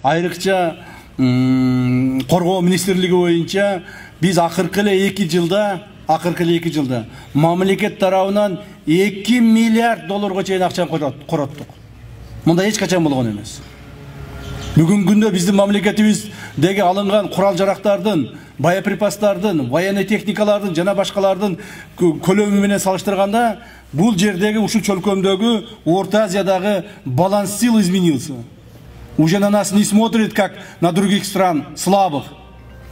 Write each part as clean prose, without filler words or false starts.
Айрыкча Коргоо министрлиги боюнча биз акыркы эле 2 жылда мамлекет тарабынан 2 миллиард долларга чейин акчаны короттук. Мында эч качан болгон эмес. Бүгүнкү күндө биздин мамлекетибиздеги алынган курал жарактардын, боеприпастардын, военный техникалардын жана башкалардын көлөмү менен салыштырганда бул жердеги ушул чөлкөмдөгү Орта Азиядагы баланс сил изменился. Уже на нас не смотрит, как на других стран слабых.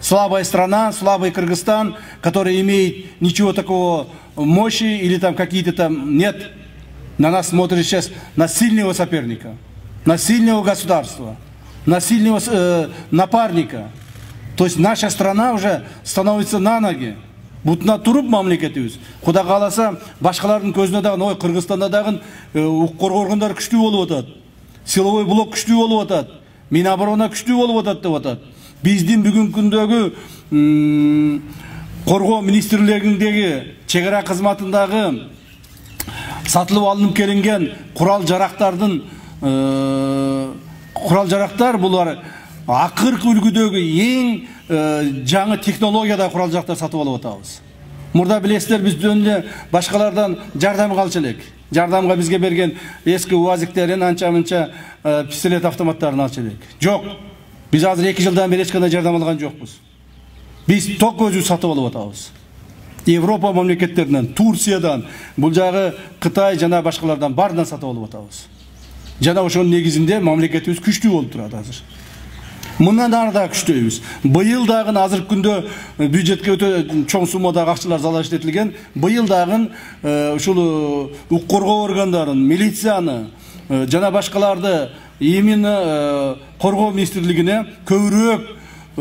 Слабая страна, слабый Кыргызстан, который имеет ничего такого мощи или там какие-то там нет. На нас смотрит сейчас на сильного соперника, на сильного государства, на сильного напарника. То есть наша страна уже становится на ноги. Бутна туруп мамлекетибиз. Куда кааласа башкалардын көзүнө дагы, ой Кыргызстанда дагы коргоо органдары күчтүү болуп атат. Силовой блок күчтүү болуп атат. Миноборона күчтүү болуп атат деп атат. Биздин бүгүнкү күндөгү коргоо министрлигиндеги чек ара кызматындагы сатылып алынып келинген курал жарактар булар акыркы үлгүдөгү эң жаңы технологияда курал жарактар сатып алып атабыз. Мурда билесиздер, биз жөнүндө башкалардан жардам калчу элек. Жардамга бизге берген эски УАЗиктерин анча-мынча пистолет автоматтарын алчу элек. Жок. Биз азыр 2 жылдан бери эч кандай жардам алган жокпуз. Биз ток өзүбүз сатып алып атабыз. Европа мамлекеттеринен, Турциядан, бул жагы Кытай жана башкалардан баарынан сатып алып атабыз. Жана ошонун негизинде мамлекетибиз күчтүү болуп турат азыр. Мындан ары да күчтөйбүз. Быйыл дагы азыркы күндө бюджетке өтө чоң суммадагы акчалар залаштетилген. Быйыл дагы ушул укук коргоо органдарын, милицияны жана башкаларды именно коргоо министрлигине көбүрөөк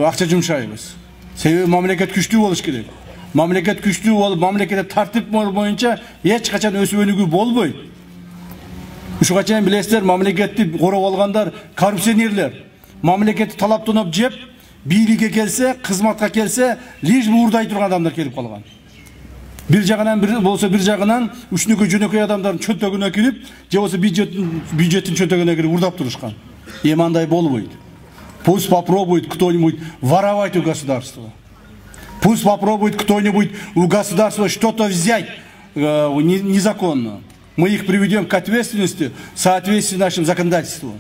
акча жумшайбыз. Себеби мамлекет күчтүү болуш керек. Мамлекет күчтүү болуп, мамлекетте тартип боюнча эч качан өсүп өнүгүү болбойт. Ушуга чейин билесиздер, мамлекетти короп алгандар коррупционерлер. Мамлекетти талаптанып жеп, бийликке келсе, кызматка келсе, лиш буурдай турган адамдар келип калган. Бир жагынан үчнүккө жөнөкөй адамдардын чөнтөгүнө кирип, же болсо бюджеттин чөнтөгүнө кирип урдап турушкан. Эми андай болбойт. Пусть попробует кто-нибудь воровать у государства. Пусть попробует кто-нибудь у государства что-то взять незаконно. Мы их приведем к ответственности в соответствии с нашим законодательством.